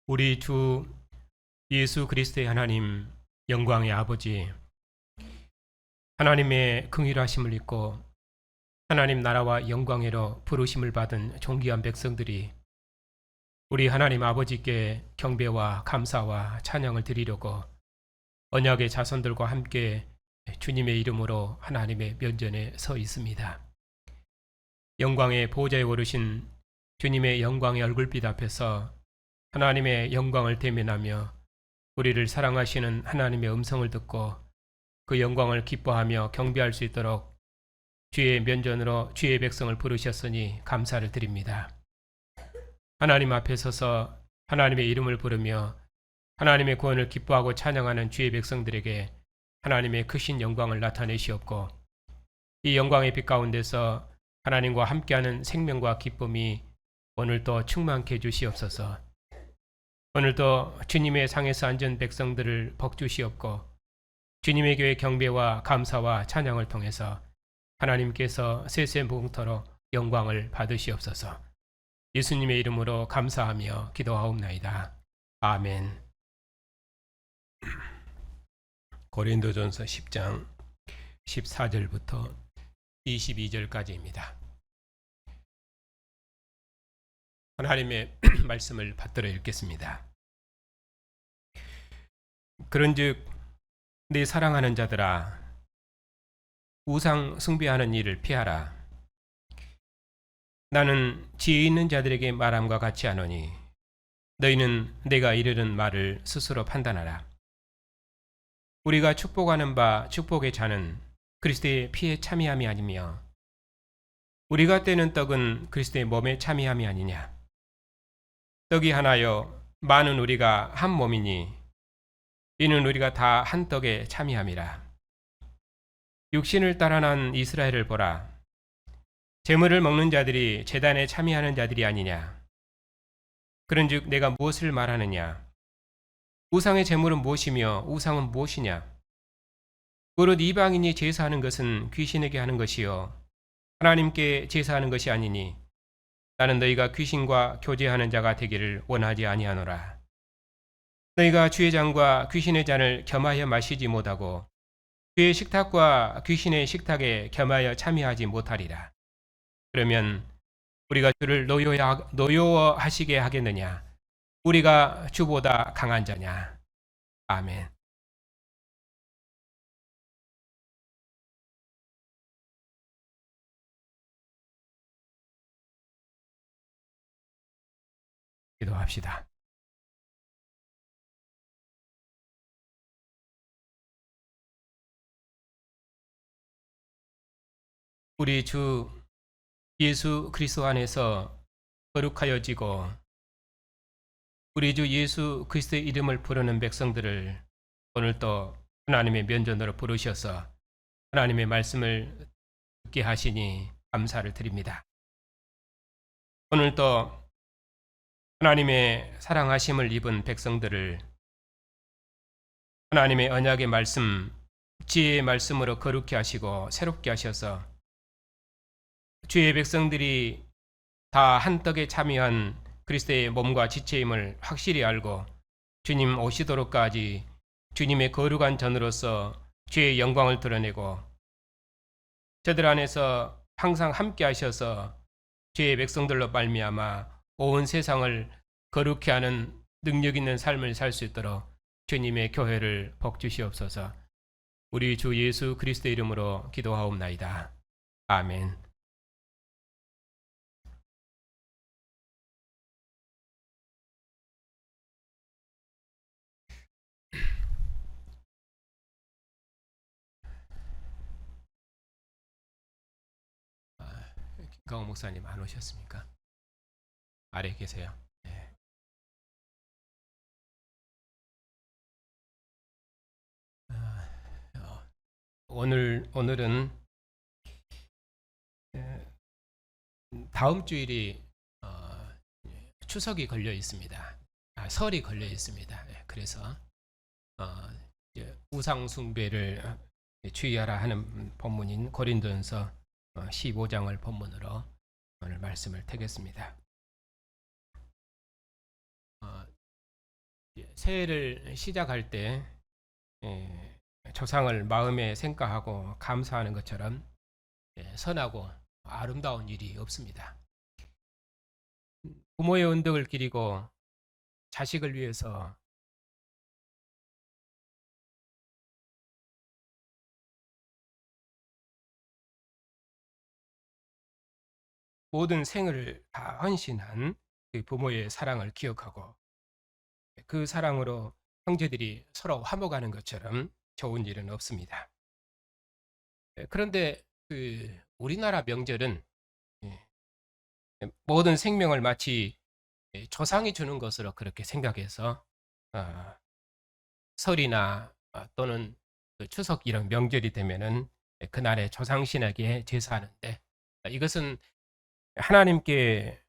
우리 주 예수 그리스도의 하나님, 영광의 아버지, 하나님의 긍휼하심을 입고 하나님 나라와 영광으로 부르심을 받은 존귀한 백성들이 우리 하나님 아버지께 경배와 감사와 찬양을 드리려고 언약의 자손들과 함께 주님의 이름으로 하나님의 면전에 서 있습니다. 영광의 보좌에 오르신 주님의 영광의 얼굴빛 앞에서 하나님의 영광을 대면하며 우리를 사랑하시는 하나님의 음성을 듣고 그 영광을 기뻐하며 경배할 수 있도록 주의 면전으로 주의 백성을 부르셨으니 감사를 드립니다. 하나님 앞에 서서 하나님의 이름을 부르며 하나님의 구원을 기뻐하고 찬양하는 주의 백성들에게 하나님의 크신 영광을 나타내시옵고 이 영광의 빛 가운데서 하나님과 함께하는 생명과 기쁨이 오늘도 충만케 해주시옵소서. 오늘도 주님의 상에서 앉은 백성들을 복주시옵고 주님의 교회 경배와 감사와 찬양을 통해서 하나님께서 세세무궁토록 영광을 받으시옵소서. 예수님의 이름으로 감사하며 기도하옵나이다. 아멘. 고린도전서 10장 14절부터 22절까지입니다. 하나님의 말씀을 받들어 읽겠습니다. 그런즉 내 사랑하는 자들아, 우상 숭배하는 일을 피하라. 나는 지혜 있는 자들에게 말함과 같이 하노니 너희는 내가 이르는 말을 스스로 판단하라. 우리가 축복하는 바 축복의 잔은 그리스도의 피에 참여함이 아니며 우리가 떼는 떡은 그리스도의 몸에 참여함이 아니냐. 떡이 하나요 많은 우리가 한 몸이니 이는 우리가 다 한 떡에 참여함이라. 육신을 따라 난 이스라엘을 보라. 제물을 먹는 자들이 제단에 참여하는 자들이 아니냐. 그런즉 내가 무엇을 말하느냐. 우상의 제물은 무엇이며 우상은 무엇이냐. 오롯 이방인이 제사하는 것은 귀신에게 하는 것이요 하나님께 제사하는 것이 아니니 나는 너희가 귀신과 교제하는 자가 되기를 원하지 아니하노라. 너희가 주의 잔과 귀신의 잔을 겸하여 마시지 못하고 주의 식탁과 귀신의 식탁에 겸하여 참여하지 못하리라. 그러면 우리가 주를 노여워하시게 하겠느냐. 우리가 주보다 강한 자냐. 아멘. 기도합시다. 우리 주 예수 그리스도 안에서 거룩하여지고 우리 주 예수 그리스도의 이름을 부르는 백성들을 오늘도 하나님의 면전으로 부르셔서 하나님의 말씀을 듣게 하시니 감사를 드립니다. 오늘도 하나님의 사랑하심을 입은 백성들을 하나님의 언약의 말씀, 지혜의 말씀으로 거룩히 하시고 새롭게 하셔서 주의 백성들이 다 한 떡에 참여한 그리스도의 몸과 지체임을 확실히 알고 주님 오시도록까지 주님의 거룩한 전으로서 주의 영광을 드러내고 저들 안에서 항상 함께 하셔서 주의 백성들로 말미암아 온 세상을 거룩히 하는 능력 있는 삶을 살 수 있도록 주님의 교회를 복주시옵소서. 우리 주 예수 그리스도의 이름으로 기도하옵나이다. 아멘. 김강호 목사님 안 오셨습니까? 아래 계세요. 네. 오늘은 다음 주일이 추석이 걸려 있습니다. 설이 걸려 있습니다. 그래서 우상 숭배를 주의하라 하는 본문인 고린도전서 15장을 본문으로 오늘 말씀을 택했습니다. 새해를 시작할 때 조상을 마음에 생각하고 감사하는 것처럼 선하고 아름다운 일이 없습니다. 부모의 언덕을 기리고 자식을 위해서 모든 생을 다 헌신한 그 부모의 사랑을 기억하고 그 사랑으로 형제들이 서로 화목하는 것처럼 좋은 일은 없습니다. 그런데 그 우리나라 명절은 모든 생명을 마치 조상이 주는 것으로 그렇게 생각해서 어, 설이나 또는 그 추석 이런 명절이 되면은 그날에 조상신에게 제사하는데 이것은 하나님께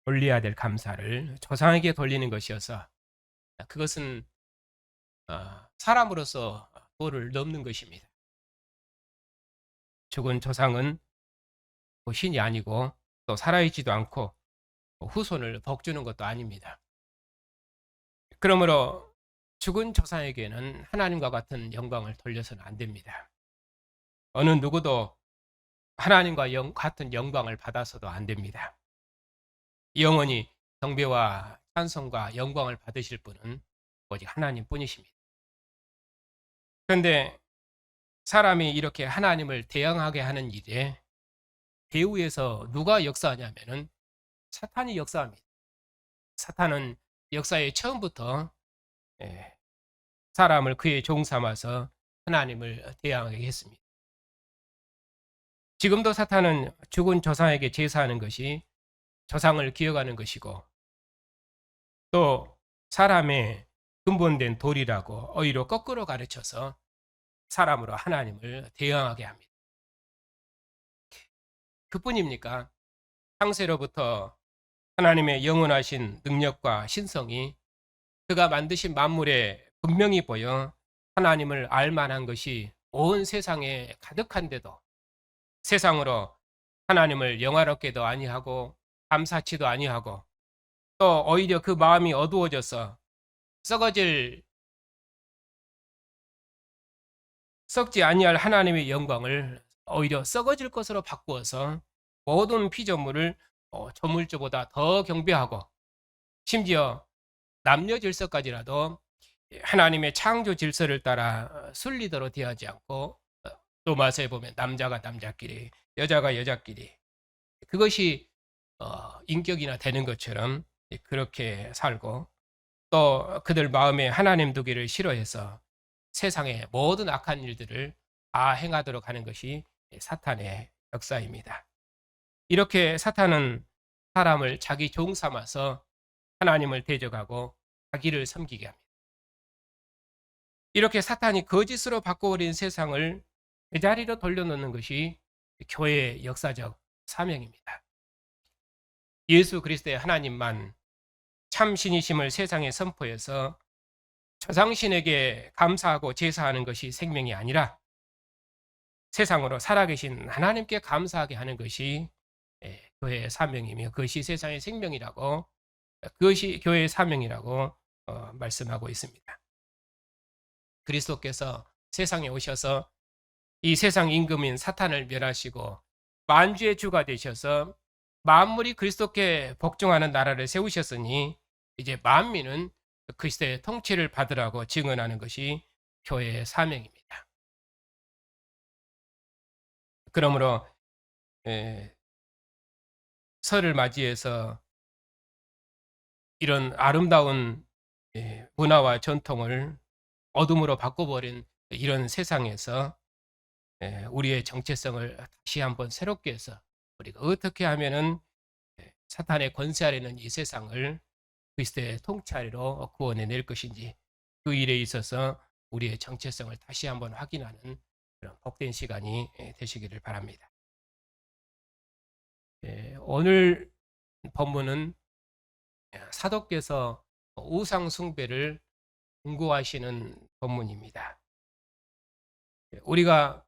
돌려야 될 감사를 조상에게 돌리는 것이어서 그것은 사람으로서 도를 넘는 것입니다. 죽은 조상은 신이 아니고 또 살아있지도 않고 후손을 복주는 것도 아닙니다. 그러므로 죽은 조상에게는 하나님과 같은 영광을 돌려서는 안 됩니다. 어느 누구도 하나님과 같은 영광을 받아서도 안 됩니다. 영원히 경배와 찬송과 영광을 받으실 분은 오직 하나님뿐이십니다. 그런데 사람이 이렇게 하나님을 대항하게 하는 일에 배후에서 누가 역사하냐면은 사탄이 역사합니다. 사탄은 역사의 처음부터 사람을 그의 종 삼아서 하나님을 대항하게 했습니다. 지금도 사탄은 죽은 조상에게 제사하는 것이 조상을 기억하는 것이고 또 사람의 근본된 도리라고 오히려 거꾸로 가르쳐서 사람으로 하나님을 대항하게 합니다. 그뿐입니까? 창세로부터 하나님의 영원하신 능력과 신성이 그가 만드신 만물에 분명히 보여 하나님을 알 만한 것이 온 세상에 가득한데도 세상으로 하나님을 영화롭게도 아니하고 감사치도 아니하고 또 오히려 그 마음이 어두워져서 썩지 아니할 하나님의 영광을 오히려 썩어질 것으로 바꾸어서 모든 피조물을 조물주보다 더 경배하고 심지어 남녀 질서까지라도 하나님의 창조 질서를 따라 순리대로 대하지 않고 로마서에 보면 남자가 남자끼리 여자가 여자끼리 그것이 인격이나 되는 것처럼 그렇게 살고 또 그들 마음에 하나님 두기를 싫어해서 세상의 모든 악한 일들을 다 행하도록 하는 것이 사탄의 역사입니다. 이렇게 사탄은 사람을 자기 종 삼아서 하나님을 대적하고 자기를 섬기게 합니다. 이렇게 사탄이 거짓으로 바꿔버린 세상을 제자리로 돌려놓는 것이 교회의 역사적 사명입니다. 예수 그리스도의 하나님만 참 신이심을 세상에 선포해서 조상신에게 감사하고 제사하는 것이 생명이 아니라 세상으로 살아계신 하나님께 감사하게 하는 것이 교회의 사명이며 그것이 세상의 생명이라고 그것이 교회의 사명이라고 말씀하고 있습니다. 그리스도께서 세상에 오셔서 이 세상 임금인 사탄을 멸하시고 만주의 주가 되셔서 만물이 그리스도께 복종하는 나라를 세우셨으니 이제 만민은 그리스도의 통치를 받으라고 증언하는 것이 교회의 사명입니다. 그러므로 설을 맞이해서 이런 아름다운 문화와 전통을 어둠으로 바꿔버린 이런 세상에서 우리의 정체성을 다시 한번 새롭게 해서 우리가 어떻게 하면은 사탄의 권세 아래 있는 이 세상을 그리스도의 통치 아래로 구원해낼 것인지 그 일에 있어서 우리의 정체성을 다시 한번 확인하는 그런 복된 시간이 되시기를 바랍니다. 오늘 본문은 사도께서 우상 숭배를 공고하시는 본문입니다. 우리가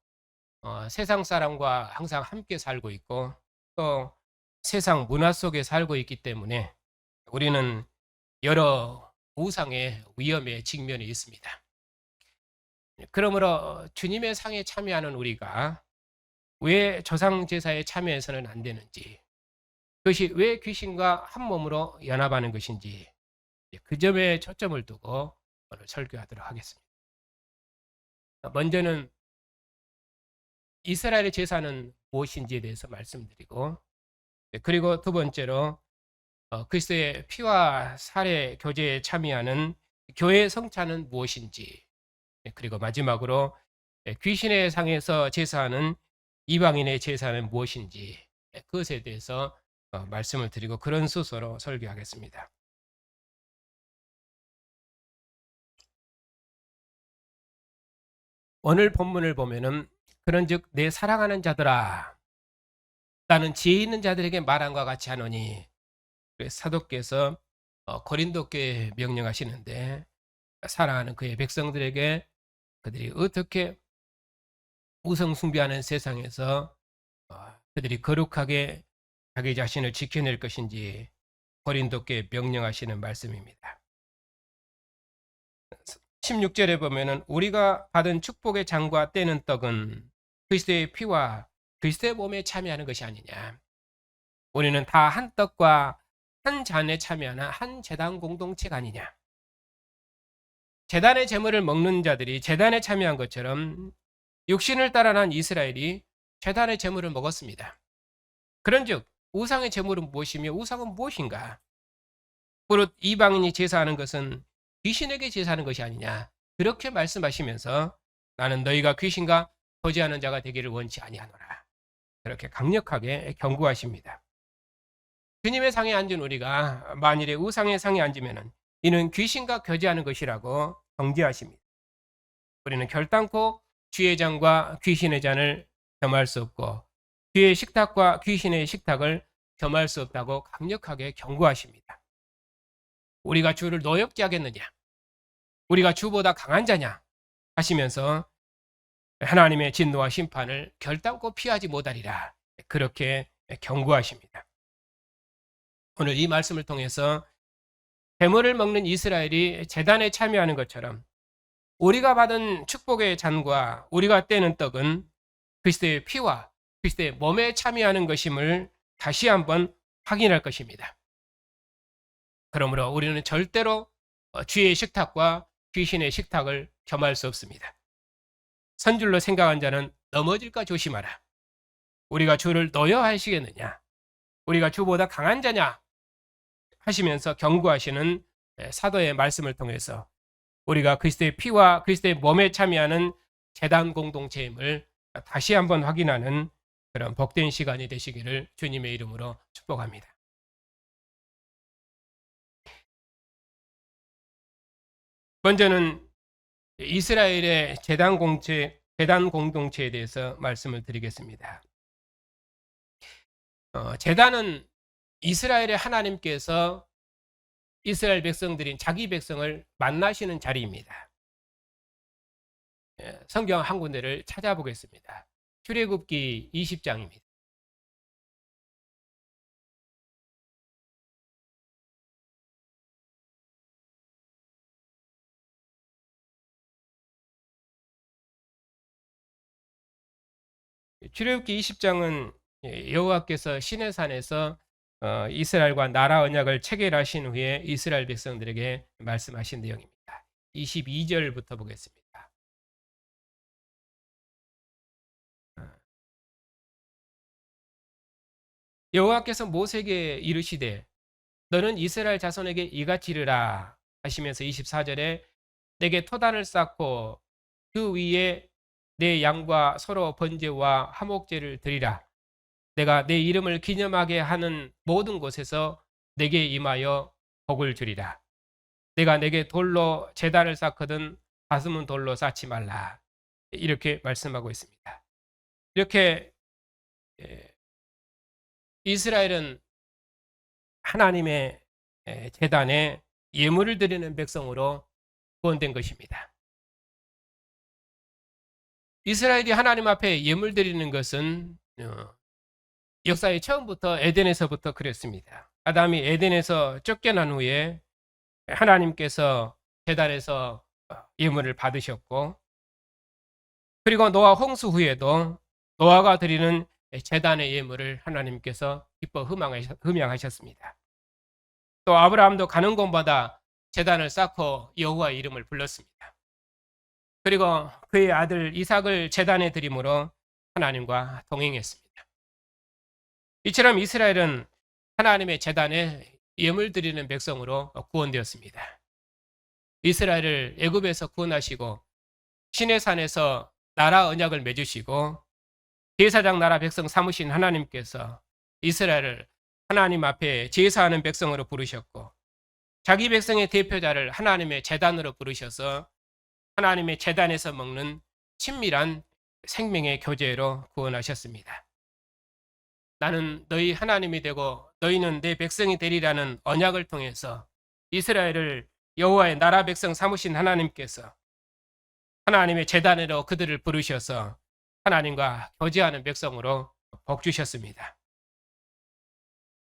세상 사람과 항상 함께 살고 있고 또 세상 문화 속에 살고 있기 때문에 우리는 여러 우상의 위험에 직면해 있습니다. 그러므로 주님의 상에 참여하는 우리가 왜 조상 제사에 참여해서는 안 되는지, 그것이 왜 귀신과 한 몸으로 연합하는 것인지, 그 점에 초점을 두고 오늘 설교하도록 하겠습니다. 먼저는 이스라엘의 제사는 무엇인지에 대해서 말씀드리고, 그리고 두 번째로 그리스도의 피와 살의 교제에 참여하는 교회 성찬은 무엇인지, 그리고 마지막으로 귀신의 상에서 제사하는 이방인의 제사는 무엇인지, 그것에 대해서 말씀을 드리고 그런 순서로 설교하겠습니다. 오늘 본문을 보면은 그런즉 내 사랑하는 자들아, 나는 지혜 있는 자들에게 말함과 같이 하노니, 사도께서 고린도 교회에 명령하시는데, 사랑하는 그의 백성들에게 그들이 어떻게 우상 숭배하는 세상에서 그들이 거룩하게 자기 자신을 지켜낼 것인지 고린도 교회에 명령하시는 말씀입니다. 16절에 보면은 우리가 받은 축복의 잔과 떼는 떡은 그리스도의 피와 그리스도의 몸에 참여하는 것이 아니냐. 우리는 다 한 떡과 한 잔에 참여하는 한 제단 공동체가 아니냐. 제단의 제물을 먹는 자들이 제단에 참여한 것처럼 육신을 따라 난 이스라엘이 제단의 제물을 먹었습니다. 그런즉 우상의 제물은 무엇이며 우상은 무엇인가? 무릇 이방인이 제사하는 것은 귀신에게 제사하는 것이 아니냐. 그렇게 말씀하시면서 나는 너희가 귀신과 거지하는 자가 되기를 원치 아니하노라. 그렇게 강력하게 경고하십니다. 주님의 상에 앉은 우리가 만일에 우상의 상에 앉으면 이는 귀신과 교제하는 것이라고 경계하십니다. 우리는 결단코 주의 잔과 귀신의 잔을 겸할 수 없고 주의 식탁과 귀신의 식탁을 겸할 수 없다고 강력하게 경고하십니다. 우리가 주를 노엽게 하겠느냐? 우리가 주보다 강한 자냐? 하시면서 하나님의 진노와 심판을 결단코 피하지 못하리라. 그렇게 경고하십니다. 오늘 이 말씀을 통해서 제물을 먹는 이스라엘이 제단에 참여하는 것처럼 우리가 받은 축복의 잔과 우리가 떼는 떡은 그리스도의 피와 그리스도의 몸에 참여하는 것임을 다시 한번 확인할 것입니다. 그러므로 우리는 절대로 주의 식탁과 귀신의 식탁을 겸할 수 없습니다. 선줄로 생각한 자는 넘어질까 조심하라. 우리가 주를 노여하시겠느냐? 우리가 주보다 강한 자냐? 하시면서 경고하시는 사도의 말씀을 통해서 우리가 그리스도의 피와 그리스도의 몸에 참여하는 제단 공동체임을 다시 한번 확인하는 그런 복된 시간이 되시기를 주님의 이름으로 축복합니다. 먼저는 이스라엘의 제단 공동체에 대해서 말씀을 드리겠습니다. 제단은 이스라엘의 하나님께서 이스라엘 백성들인 자기 백성을 만나시는 자리입니다. 성경 한 군데를 찾아보겠습니다. 출애굽기 20장입니다. 출애굽기 20장은 여호와께서 시내산에서 이스라엘과 나라 언약을 체결하신 후에 이스라엘 백성들에게 말씀하신 내용입니다. 22절부터 보겠습니다. 여호와께서 모세에게 이르시되 너는 이스라엘 자손에게 이같이 이르라 하시면서 24절에 내게 토단을 쌓고 그 위에 내 양과 서로 번제와 화목제를 드리라. 내가 내 이름을 기념하게 하는 모든 곳에서 내게 임하여 복을 주리라. 내가 내게 돌로 제단을 쌓거든 가슴은 돌로 쌓지 말라. 이렇게 말씀하고 있습니다. 이렇게 이스라엘은 하나님의 제단에 예물을 드리는 백성으로 구원된 것입니다. 이스라엘이 하나님 앞에 예물 드리는 것은 역사의 처음부터 에덴에서부터 그랬습니다. 아담이 에덴에서 쫓겨난 후에 하나님께서 제단에서 예물을 받으셨고, 그리고 노아 홍수 후에도 노아가 드리는 제단의 예물을 하나님께서 기뻐 흠양하셨습니다. 또 아브라함도 가는 곳마다 제단을 쌓고 여호와의 이름을 불렀습니다. 그리고 그의 아들 이삭을 제단에 드림으로 하나님과 동행했습니다. 이처럼 이스라엘은 하나님의 제단에 예물 드리는 백성으로 구원되었습니다. 이스라엘을 애굽에서 구원하시고 시내산에서 나라 언약을 맺으시고 제사장 나라 백성 삼으신 하나님께서 이스라엘을 하나님 앞에 제사하는 백성으로 부르셨고, 자기 백성의 대표자를 하나님의 제단으로 부르셔서 하나님의 제단에서 먹는 친밀한 생명의 교제로 구원하셨습니다. 나는 너희 하나님이 되고 너희는 내 백성이 되리라는 언약을 통해서 이스라엘을 여호와의 나라 백성 삼으신 하나님께서 하나님의 제단으로 그들을 부르셔서 하나님과 교제하는 백성으로 복 주셨습니다.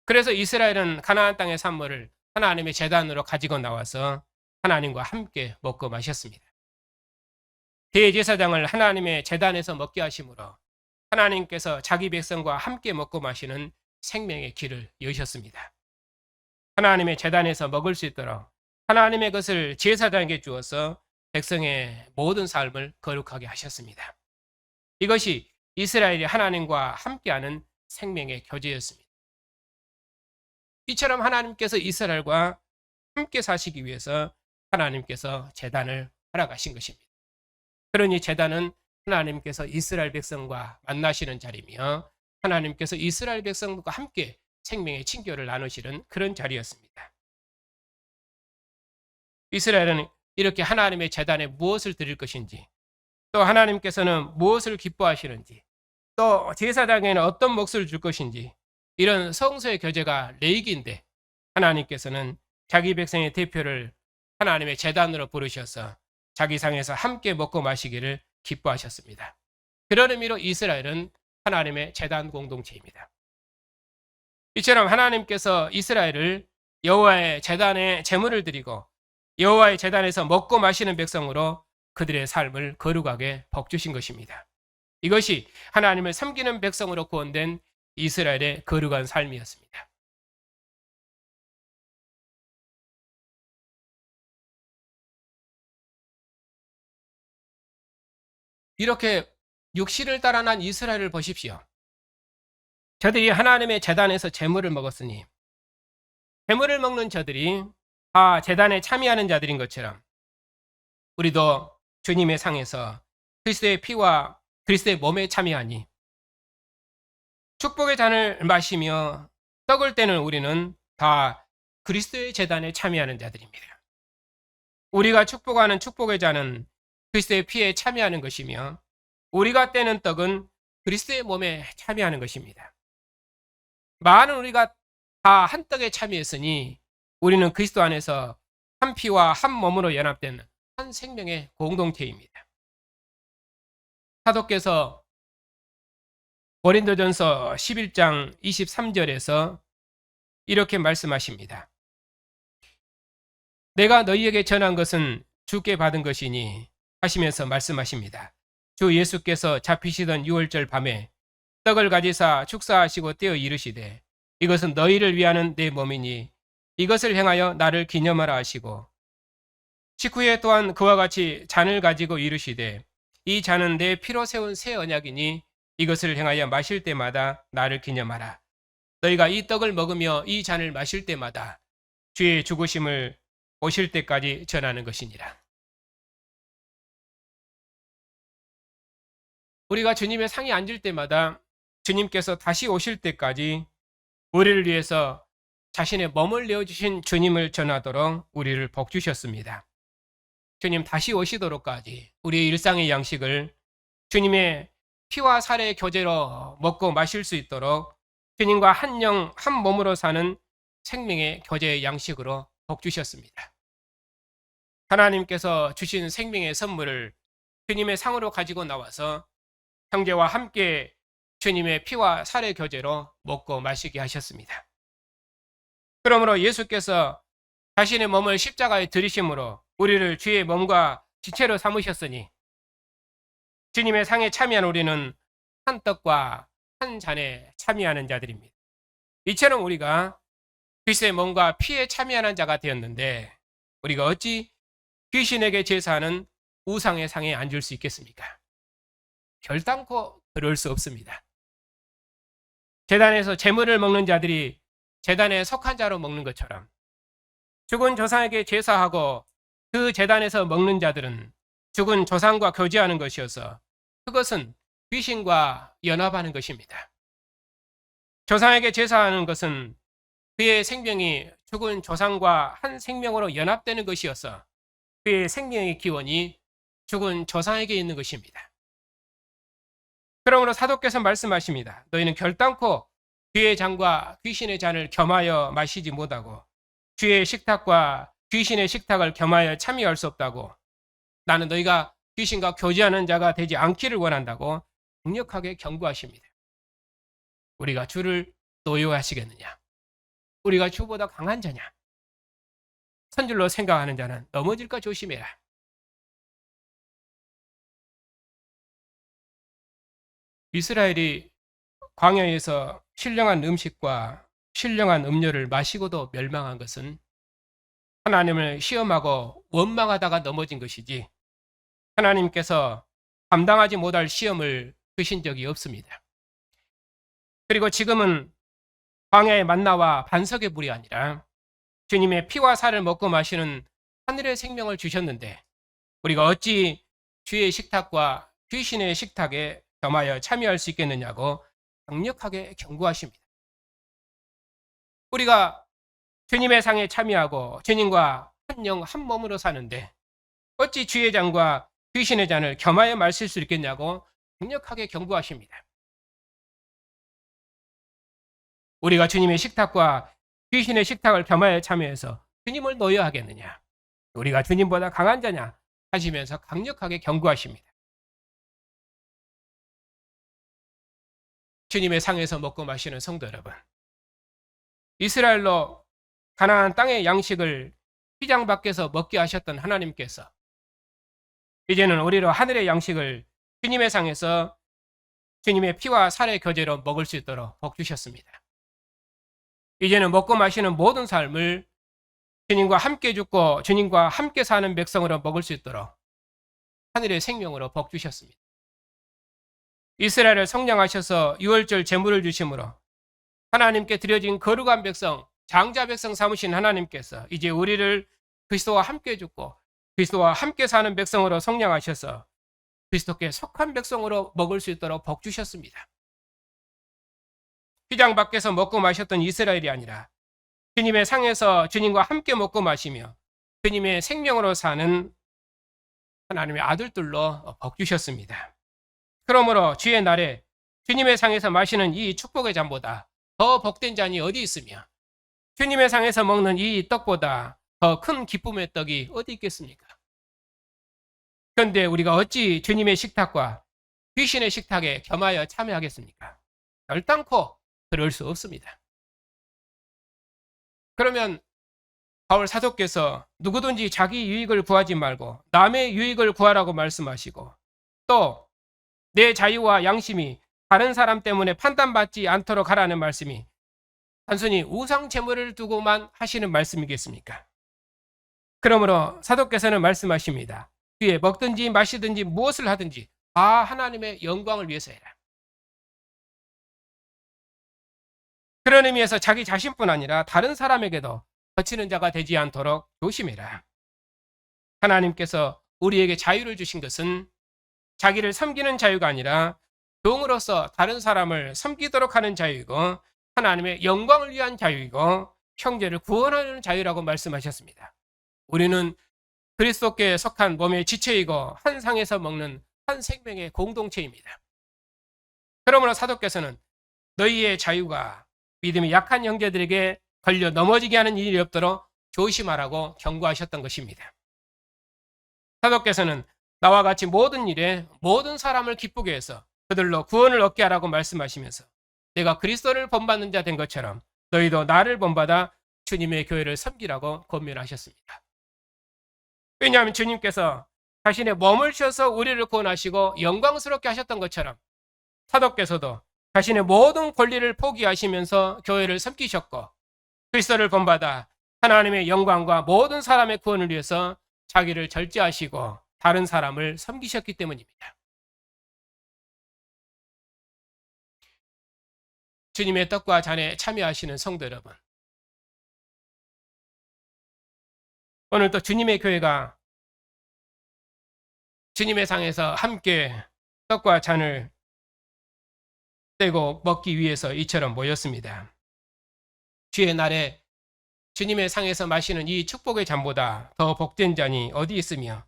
그래서 이스라엘은 가나안 땅의 산물을 하나님의 제단으로 가지고 나와서 하나님과 함께 먹고 마셨습니다. 대제사장을 하나님의 제단에서 먹게 하심으로 하나님께서 자기 백성과 함께 먹고 마시는 생명의 길을 여셨습니다. 하나님의 제단에서 먹을 수 있도록 하나님의 것을 제사장에게 주어서 백성의 모든 삶을 거룩하게 하셨습니다. 이것이 이스라엘이 하나님과 함께하는 생명의 교제였습니다. 이처럼 하나님께서 이스라엘과 함께 사시기 위해서 하나님께서 제단을 허락하신 것입니다. 그러니 제단은 하나님께서 이스라엘 백성과 만나시는 자리며 하나님께서 이스라엘 백성과 함께 생명의 친교를 나누시는 그런 자리였습니다. 이스라엘은 이렇게 하나님의 제단에 무엇을 드릴 것인지, 또 하나님께서는 무엇을 기뻐하시는지, 또 제사장에는 어떤 몫을 줄 것인지, 이런 성소의 교제가 레이기인데 하나님께서는 자기 백성의 대표를 하나님의 제단으로 부르셔서 자기 상에서 함께 먹고 마시기를 기뻐하셨습니다. 그런 의미로 이스라엘은 하나님의 제단 공동체입니다. 이처럼 하나님께서 이스라엘을 여호와의 제단에 제물을 드리고 여호와의 제단에서 먹고 마시는 백성으로 그들의 삶을 거룩하게 복주신 것입니다. 이것이 하나님을 섬기는 백성으로 구원된 이스라엘의 거룩한 삶이었습니다. 이렇게 육신을 따라 난 이스라엘을 보십시오. 저들이 하나님의 제단에서 제물을 먹었으니 제물을 먹는 저들이 다 제단에 참여하는 자들인 것처럼 우리도 주님의 상에서 그리스도의 피와 그리스도의 몸에 참여하니 축복의 잔을 마시며 떡을 떼는 우리는 다 그리스도의 제단에 참여하는 자들입니다. 우리가 축복하는 축복의 잔은 그리스도의 피에 참여하는 것이며 우리가 떼는 떡은 그리스도의 몸에 참여하는 것입니다. 많은 우리가 다 한 떡에 참여했으니 우리는 그리스도 안에서 한 피와 한 몸으로 연합된 한 생명의 공동체입니다. 사도께서 고린도전서 11장 23절에서 이렇게 말씀하십니다. 내가 너희에게 전한 것은 주께 받은 것이니 하시면서 말씀하십니다. 주 예수께서 잡히시던 6월절 밤에 떡을 가지사 축사하시고 떼어 이르시되 이것은 너희를 위하는 내 몸이니 이것을 행하여 나를 기념하라 하시고 식후에 또한 그와 같이 잔을 가지고 이르시되 이 잔은 내 피로 세운 새 언약이니 이것을 행하여 마실 때마다 나를 기념하라. 너희가 이 떡을 먹으며 이 잔을 마실 때마다 주의 죽으심을 오실 때까지 전하는 것이니라. 우리가 주님의 상에 앉을 때마다 주님께서 다시 오실 때까지 우리를 위해서 자신의 몸을 내어주신 주님을 전하도록 우리를 복주셨습니다. 주님 다시 오시도록까지 우리의 일상의 양식을 주님의 피와 살의 교제로 먹고 마실 수 있도록 주님과 한 영, 한 몸으로 사는 생명의 교제의 양식으로 복주셨습니다. 하나님께서 주신 생명의 선물을 주님의 상으로 가지고 나와서 형제와 함께 주님의 피와 살의 교제로 먹고 마시게 하셨습니다. 그러므로 예수께서 자신의 몸을 십자가에 들이심으로 우리를 주의 몸과 지체로 삼으셨으니 주님의 상에 참여한 우리는 한 떡과 한 잔에 참여하는 자들입니다. 이처럼 우리가 그리스도의 몸과 피에 참여하는 자가 되었는데 우리가 어찌 귀신에게 제사하는 우상의 상에 앉을 수 있겠습니까? 결단코 그럴 수 없습니다. 제단에서 제물을 먹는 자들이 제단에 속한 자로 먹는 것처럼 죽은 조상에게 제사하고 그 제단에서 먹는 자들은 죽은 조상과 교제하는 것이어서 그것은 귀신과 연합하는 것입니다. 조상에게 제사하는 것은 그의 생명이 죽은 조상과 한 생명으로 연합되는 것이어서 그의 생명의 기원이 죽은 조상에게 있는 것입니다. 그러므로 사도께서 말씀하십니다. 너희는 결단코 주의 잔과 귀신의 잔을 겸하여 마시지 못하고 주의 식탁과 귀신의 식탁을 겸하여 참여할 수 없다고, 나는 너희가 귀신과 교제하는 자가 되지 않기를 원한다고 강력하게 경고하십니다. 우리가 주를 노여하시겠느냐? 우리가 주보다 강한 자냐? 선줄로 생각하는 자는 넘어질까 조심해라. 이스라엘이 광야에서 신령한 음식과 신령한 음료를 마시고도 멸망한 것은 하나님을 시험하고 원망하다가 넘어진 것이지 하나님께서 감당하지 못할 시험을 주신 적이 없습니다. 그리고 지금은 광야의 만나와 반석의 물이 아니라 주님의 피와 살을 먹고 마시는 하늘의 생명을 주셨는데 우리가 어찌 주의 식탁과 귀신의 식탁에 겸하여 참여할 수 있겠느냐고 강력하게 경고하십니다. 우리가 주님의 상에 참여하고 주님과 한 영 한 몸으로 사는데 어찌 주의 잔과 귀신의 잔을 겸하여 마실 수 있겠냐고 강력하게 경고하십니다. 우리가 주님의 식탁과 귀신의 식탁을 겸하여 참여해서 주님을 노여하겠느냐? 우리가 주님보다 강한 자냐? 하시면서 강력하게 경고하십니다. 주님의 상에서 먹고 마시는 성도 여러분, 이스라엘로 가나안 땅의 양식을 휘장 밖에서 먹게 하셨던 하나님께서 이제는 우리로 하늘의 양식을 주님의 상에서 주님의 피와 살의 교제로 먹을 수 있도록 복 주셨습니다. 이제는 먹고 마시는 모든 삶을 주님과 함께 죽고 주님과 함께 사는 백성으로 먹을 수 있도록 하늘의 생명으로 복 주셨습니다. 이스라엘을 성령하셔서 유월절 제물을 주심으로 하나님께 드려진 거룩한 백성, 장자 백성 삼으신 하나님께서 이제 우리를 그리스도와 함께 죽고 그리스도와 함께 사는 백성으로 성령하셔서 그리스도께 속한 백성으로 먹을 수 있도록 복 주셨습니다. 휘장 밖에서 먹고 마셨던 이스라엘이 아니라 주님의 상에서 주님과 함께 먹고 마시며 주님의 생명으로 사는 하나님의 아들들로 복 주셨습니다. 그러므로 주의 날에 주님의 상에서 마시는 이 축복의 잔보다 더 복된 잔이 어디 있으며 주님의 상에서 먹는 이 떡보다 더 큰 기쁨의 떡이 어디 있겠습니까? 그런데 우리가 어찌 주님의 식탁과 귀신의 식탁에 겸하여 참여하겠습니까? 결단코 그럴 수 없습니다. 그러면 바울 사도께서 누구든지 자기 유익을 구하지 말고 남의 유익을 구하라고 말씀하시고 또 내 자유와 양심이 다른 사람 때문에 판단받지 않도록 하라는 말씀이 단순히 우상 제물을 두고만 하시는 말씀이겠습니까? 그러므로 사도께서는 말씀하십니다. 뒤에 먹든지 마시든지 무엇을 하든지 다 하나님의 영광을 위해서 해라. 그런 의미에서 자기 자신뿐 아니라 다른 사람에게도 거치는 자가 되지 않도록 조심해라. 하나님께서 우리에게 자유를 주신 것은 자기를 섬기는 자유가 아니라 종으로서 다른 사람을 섬기도록 하는 자유이고 하나님의 영광을 위한 자유이고 형제를 구원하는 자유라고 말씀하셨습니다. 우리는 그리스도께 속한 몸의 지체이고 한 상에서 먹는 한 생명의 공동체입니다. 그러므로 사도께서는 너희의 자유가 믿음이 약한 형제들에게 걸려 넘어지게 하는 일이 없도록 조심하라고 경고하셨던 것입니다. 사도께서는 나와 같이 모든 일에 모든 사람을 기쁘게 해서 그들로 구원을 얻게 하라고 말씀하시면서 내가 그리스도를 본받는 자 된 것처럼 너희도 나를 본받아 주님의 교회를 섬기라고 권면하셨습니다. 왜냐하면 주님께서 자신의 몸을 주셔서 우리를 구원하시고 영광스럽게 하셨던 것처럼 사도께서도 자신의 모든 권리를 포기하시면서 교회를 섬기셨고 그리스도를 본받아 하나님의 영광과 모든 사람의 구원을 위해서 자기를 절제하시고 다른 사람을 섬기셨기 때문입니다. 주님의 떡과 잔에 참여하시는 성도 여러분, 오늘 또 주님의 교회가 주님의 상에서 함께 떡과 잔을 떼고 먹기 위해서 이처럼 모였습니다. 주의 날에 주님의 상에서 마시는 이 축복의 잔보다 더 복된 잔이 어디 있으며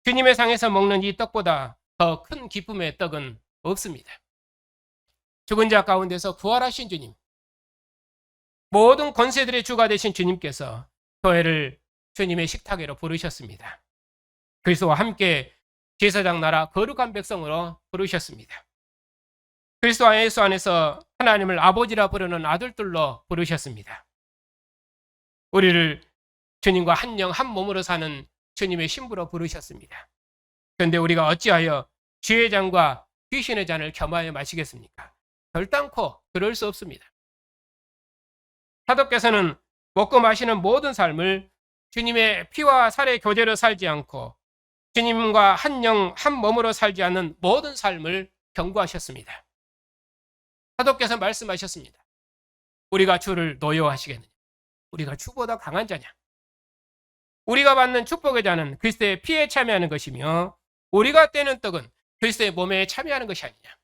주님의 상에서 먹는 이 떡보다 더 큰 기쁨의 떡은 없습니다. 죽은 자 가운데서 부활하신 주님, 모든 권세들의 주가 되신 주님께서 교회를 주님의 식탁으로 부르셨습니다. 그리스도와 함께 제사장 나라 거룩한 백성으로 부르셨습니다. 그리스도와 예수 안에서 하나님을 아버지라 부르는 아들들로 부르셨습니다. 우리를 주님과 한 영 한 몸으로 사는 주님의 신부로 부르셨습니다. 그런데 우리가 어찌하여 주의 잔과 귀신의 잔을 겸하여 마시겠습니까? 결단코 그럴 수 없습니다. 사도께서는 먹고 마시는 모든 삶을 주님의 피와 살의 교제로 살지 않고 주님과 한 영 한 몸으로 살지 않는 모든 삶을 경고하셨습니다. 사도께서 말씀하셨습니다. 우리가 주를 노여워하시겠느냐? 우리가 주보다 강한 자냐? 우리가 받는 축복의 잔은 그리스도의 피에 참여하는 것이며 우리가 떼는 떡은 그리스도의 몸에 참여하는 것이 아니냐?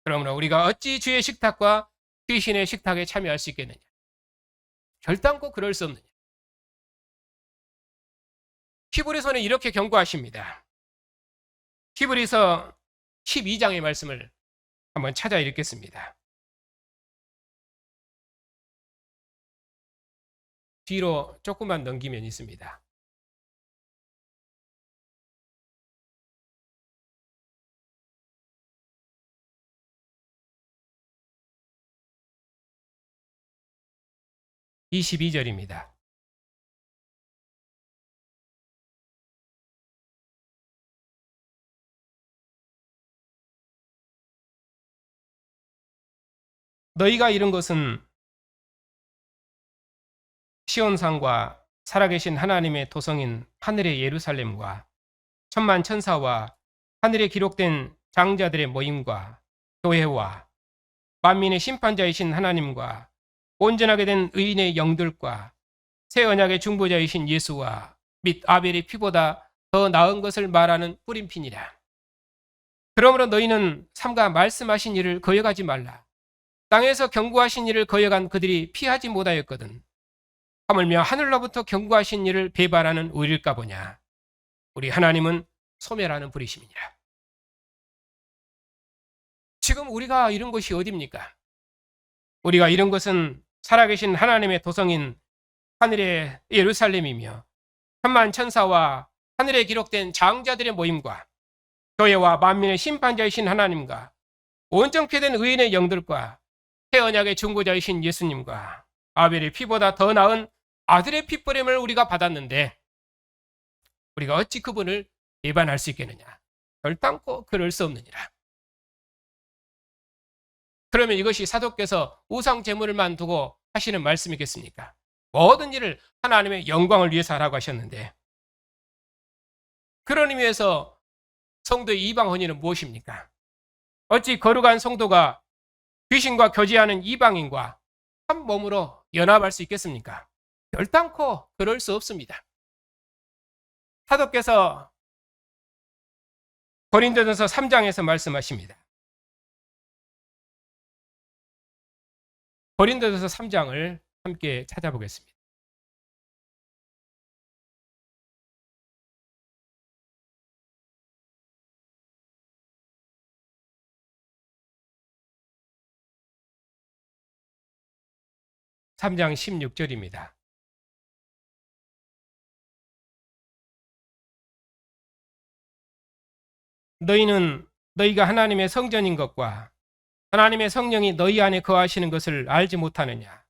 그러므로 우리가 어찌 주의 식탁과 귀신의 식탁에 참여할 수 있겠느냐? 결단코 그럴 수 없느냐? 히브리서는 이렇게 경고하십니다. 히브리서 12장의 말씀을 한번 찾아 읽겠습니다. 뒤로 조금만 넘기면 있습니다. (22절입니다) 너희가 이룬 것은 시온산과 살아계신 하나님의 도성인 하늘의 예루살렘과 천만 천사와 하늘에 기록된 장자들의 모임과 교회와 만민의 심판자이신 하나님과 온전하게 된 의인의 영들과 새 언약의 중보자이신 예수와 및 아벨의 피보다 더 나은 것을 말하는 뿌림핀이라. 그러므로 너희는 삼가 말씀하신 일을 거역하지 말라. 땅에서 경고하신 일을 거역한 그들이 피하지 못하였거든. 하물며 하늘로부터 경고하신 일을 배반하는 우리일까 보냐. 우리 하나님은 소멸하는 불이심이니라. 지금 우리가 이룬 것이 어디입니까? 우리가 이룬 것은 살아계신 하나님의 도성인 하늘의 예루살렘이며 천만 천사와 하늘에 기록된 장자들의 모임과 교회와 만민의 심판자이신 하나님과 온전케 된 의인의 영들과 새 언약의 중보자이신 예수님과 아벨의 피보다 더 나은 아들의 피뿌림을 우리가 받았는데 우리가 어찌 그분을 배반할 수 있겠느냐? 결단코 그럴 수 없느니라. 그러면 이것이 사도께서 우상 제물만 두고 하시는 말씀이겠습니까? 모든 일을 하나님의 영광을 위해서 하라고 하셨는데 그런 의미에서 성도의 이방 혼인은 무엇입니까? 어찌 거룩한 성도가 귀신과 교제하는 이방인과 한 몸으로 연합할 수 있겠습니까? 결단코 그럴 수 없습니다. 사도께서 고린도전서 3장에서 말씀하십니다. 고린도전서 3장을 함께 찾아보겠습니다. (3장) 16절입니다. 너희는 너희가 하나님의 성전인 것과 하나님의 성령이 너희 안에 거하시는 것을 알지 못하느냐?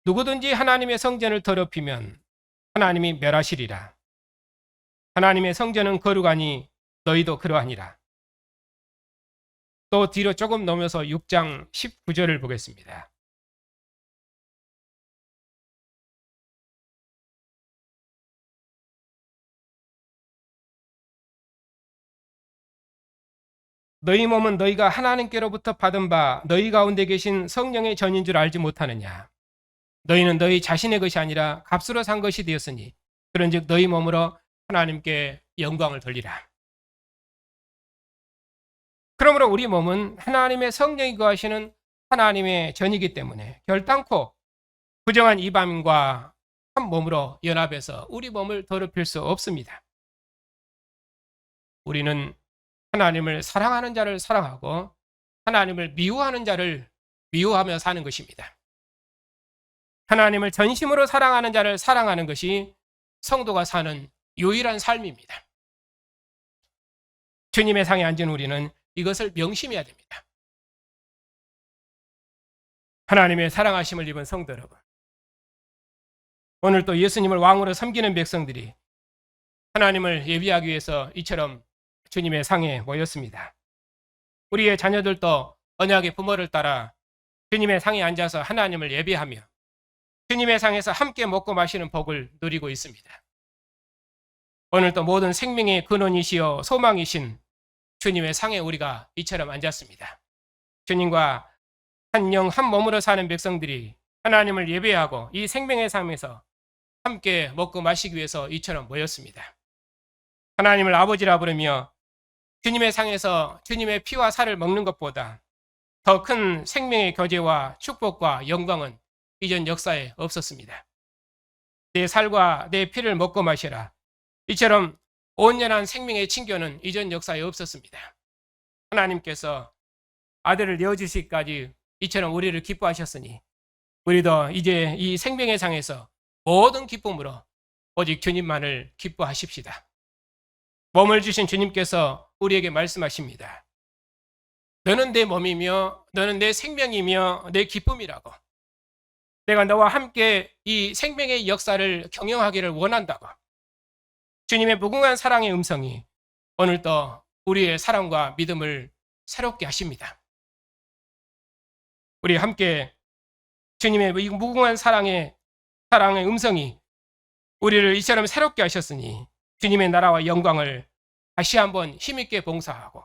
누구든지 하나님의 성전을 더럽히면 하나님이 멸하시리라. 하나님의 성전은 거룩하니 너희도 그러하니라. 또 뒤로 조금 넘어서 6장 19절을 보겠습니다. 너희 몸은 너희가 하나님께로부터 받은 바 너희 가운데 계신 성령의 전인 줄 알지 못하느냐. 너희는 너희 자신의 것이 아니라 값으로 산 것이 되었으니 그런즉 너희 몸으로 하나님께 영광을 돌리라. 그러므로 우리 몸은 하나님의 성령이 거하시는 하나님의 전이기 때문에 결단코 부정한 이방인과 한 몸으로 연합해서 우리 몸을 더럽힐 수 없습니다. 우리는 하나님을 사랑하는 자를 사랑하고 하나님을 미워하는 자를 미워하며 사는 것입니다. 하나님을 전심으로 사랑하는 자를 사랑하는 것이 성도가 사는 유일한 삶입니다. 주님의 상에 앉은 우리는 이것을 명심해야 됩니다. 하나님의 사랑하심을 입은 성도 여러분, 오늘 또 예수님을 왕으로 섬기는 백성들이 하나님을 예비하기 위해서 이처럼 주님의 상에 모였습니다. 우리의 자녀들도 언약의 부모를 따라 주님의 상에 앉아서 하나님을 예배하며 주님의 상에서 함께 먹고 마시는 복을 누리고 있습니다. 오늘도 모든 생명의 근원이시여 소망이신 주님의 상에 우리가 이처럼 앉았습니다. 주님과 한 영 한 몸으로 사는 백성들이 하나님을 예배하고 이 생명의 삶에서 함께 먹고 마시기 위해서 이처럼 모였습니다. 하나님을 아버지라 부르며 주님의 상에서 주님의 피와 살을 먹는 것보다 더 큰 생명의 교제와 축복과 영광은 이전 역사에 없었습니다. 내 살과 내 피를 먹고 마시라. 이처럼 온전한 생명의 친교는 이전 역사에 없었습니다. 하나님께서 아들을 내어주시기까지 이처럼 우리를 기뻐하셨으니 우리도 이제 이 생명의 상에서 모든 기쁨으로 오직 주님만을 기뻐하십시다. 몸을 주신 주님께서 우리에게 말씀하십니다. 너는 내 몸이며 너는 내 생명이며 내 기쁨이라고. 내가 너와 함께 이 생명의 역사를 경영하기를 원한다고. 주님의 무궁한 사랑의 음성이 오늘도 우리의 사랑과 믿음을 새롭게 하십니다. 우리 함께 주님의 무궁한 사랑의 음성이 우리를 이처럼 새롭게 하셨으니 주님의 나라와 영광을 다시 한번 힘있게 봉사하고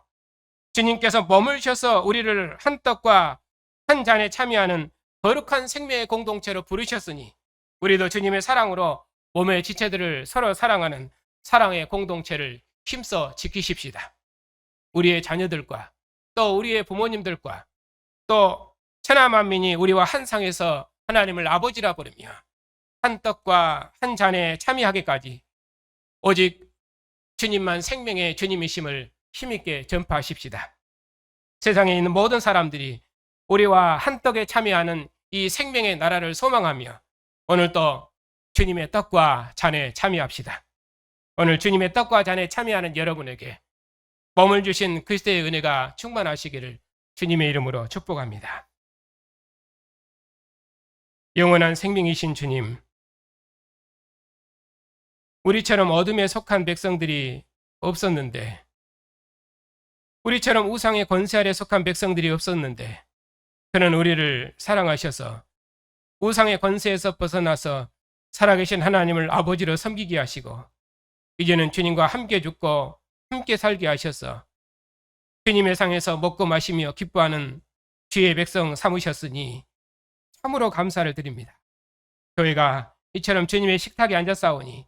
주님께서 몸을 주셔서 우리를 한 떡과 한 잔에 참여하는 거룩한 생명의 공동체로 부르셨으니 우리도 주님의 사랑으로 몸의 지체들을 서로 사랑하는 사랑의 공동체를 힘써 지키십시다. 우리의 자녀들과 또 우리의 부모님들과 또 천하만민이 우리와 한 상에서 하나님을 아버지라 부르며 한 떡과 한 잔에 참여하기까지 오직 주님만 생명의 주님이심을 힘있게 전파하십시다. 세상에 있는 모든 사람들이 우리와 한 떡에 참여하는 이 생명의 나라를 소망하며 오늘도 주님의 떡과 잔에 참여합시다. 오늘 주님의 떡과 잔에 참여하는 여러분에게 몸을 주신 그리스도의 은혜가 충만하시기를 주님의 이름으로 축복합니다. 영원한 생명이신 주님, 우리처럼 어둠에 속한 백성들이 없었는데, 우리처럼 우상의 권세 아래 속한 백성들이 없었는데, 그는 우리를 사랑하셔서 우상의 권세에서 벗어나서 살아계신 하나님을 아버지로 섬기게 하시고, 이제는 주님과 함께 죽고 함께 살게 하셔서 주님의 상에서 먹고 마시며 기뻐하는 주의 백성 삼으셨으니 참으로 감사를 드립니다. 교회가 이처럼 주님의 식탁에 앉아싸우니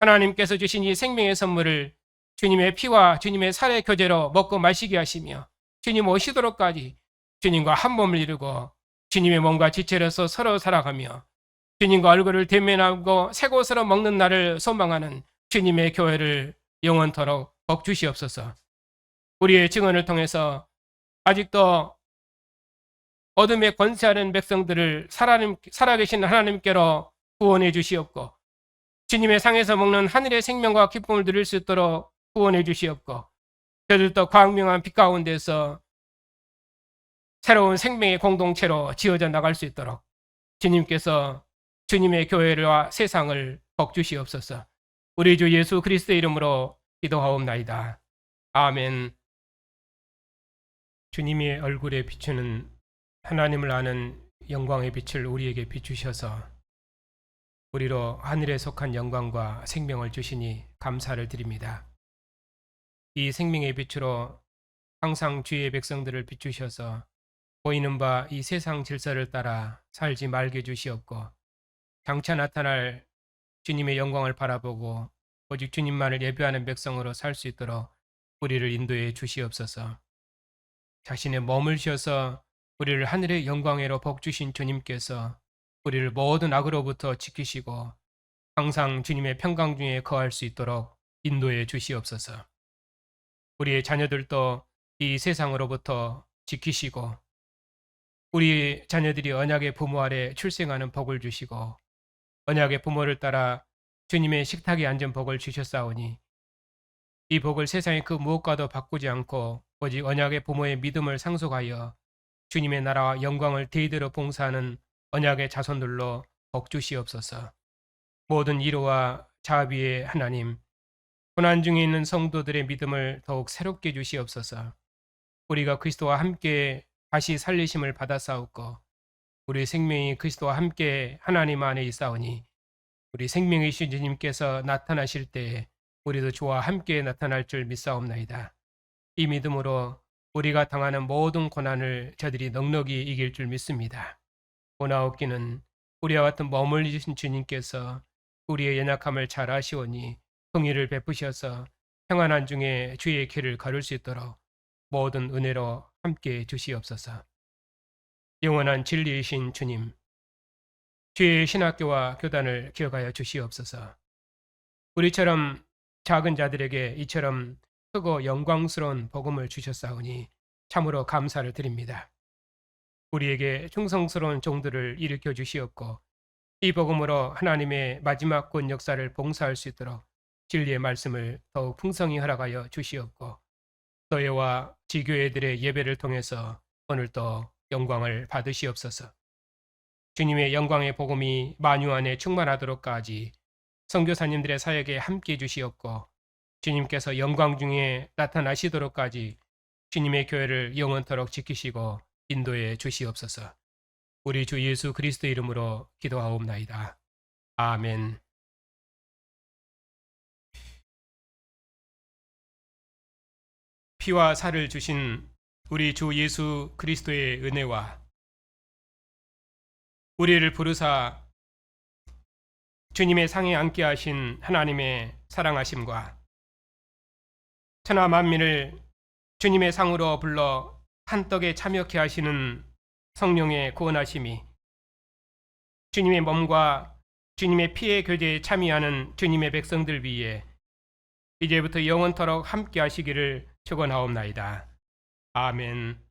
하나님께서 주신 이 생명의 선물을 주님의 피와 주님의 살의 교제로 먹고 마시게 하시며 주님 오시도록까지 주님과 한 몸을 이루고 주님의 몸과 지체로서 서로 살아가며 주님과 얼굴을 대면하고 새 곳으로 먹는 날을 소망하는 주님의 교회를 영원토록 복 주시옵소서. 우리의 증언을 통해서 아직도 어둠의 권세하는 백성들을 살아계신 하나님께로 구원해 주시옵고 주님의 상에서 먹는 하늘의 생명과 기쁨을 누릴 수 있도록 구원해 주시옵고 저들도 광명한 빛 가운데서 새로운 생명의 공동체로 지어져 나갈 수 있도록 주님께서 주님의 교회와 세상을 복주시옵소서. 우리 주 예수 그리스도의 이름으로 기도하옵나이다. 아멘. 주님의 얼굴에 비추는 하나님을 아는 영광의 빛을 우리에게 비추셔서 우리로 하늘에 속한 영광과 생명을 주시니 감사를 드립니다. 이 생명의 빛으로 항상 주의 백성들을 비추셔서 보이는 바 이 세상 질서를 따라 살지 말게 주시옵고 장차 나타날 주님의 영광을 바라보고 오직 주님만을 예배하는 백성으로 살 수 있도록 우리를 인도해 주시옵소서. 자신의 몸을 쉬어서 우리를 하늘의 영광으로 복주신 주님께서 우리를 모든 악으로부터 지키시고 항상 주님의 평강 중에 거할 수 있도록 인도해 주시옵소서. 우리의 자녀들도 이 세상으로부터 지키시고 우리 자녀들이 언약의 부모 아래 출생하는 복을 주시고 언약의 부모를 따라 주님의 식탁에 앉은 복을 주셨사오니 이 복을 세상의 그 무엇과도 바꾸지 않고 오직 언약의 부모의 믿음을 상속하여 주님의 나라와 영광을 대대로 봉사하는 언약의 자손들로 복 주시옵소서. 모든 위로와 자비의 하나님, 고난 중에 있는 성도들의 믿음을 더욱 새롭게 주시옵소서. 우리가 그리스도와 함께 다시 살리심을 받았사옵고 우리 생명이 그리스도와 함께 하나님 안에 있사오니 우리 생명이신 주님께서 나타나실 때에 우리도 주와 함께 나타날 줄 믿사옵나이다. 이 믿음으로 우리가 당하는 모든 고난을 저들이 넉넉히 이길 줄 믿습니다. 고나옵기는 우리와 같은 머물리 주신 주님께서 우리의 연약함을 잘 아시오니 긍휼을 베푸셔서 평안한 중에 주의 길을 걸을 수 있도록 모든 은혜로 함께 주시옵소서. 영원한 진리이신 주님, 주의 신학교와 교단을 기억하여 주시옵소서. 우리처럼 작은 자들에게 이처럼 크고 영광스러운 복음을 주셨사오니 참으로 감사를 드립니다. 우리에게 충성스러운 종들을 일으켜 주시옵고 이 복음으로 하나님의 마지막 군 역사를 봉사할 수 있도록 진리의 말씀을 더욱 풍성히 허락하여 주시옵고 교회와 지교회들의 예배를 통해서 오늘도 영광을 받으시옵소서. 주님의 영광의 복음이 만유 안에 충만하도록까지 선교사님들의 사역에 함께해 주시옵고 주님께서 영광 중에 나타나시도록까지 주님의 교회를 영원토록 지키시고 인도해 주시옵소서. 우리 주 예수 그리스도 이름으로 기도하옵나이다. 아멘. 피와 살을 주신 우리 주 예수 그리스도의 은혜와 우리를 부르사 주님의 상에 앉게 하신 하나님의 사랑하심과 천하 만민을 주님의 상으로 불러 한 떡에 참여케 하시는 성령의 구원하심이 주님의 몸과 주님의 피의 교제에 참여하는 주님의 백성들 위에 이제부터 영원토록 함께 하시기를 축원하옵나이다. 아멘.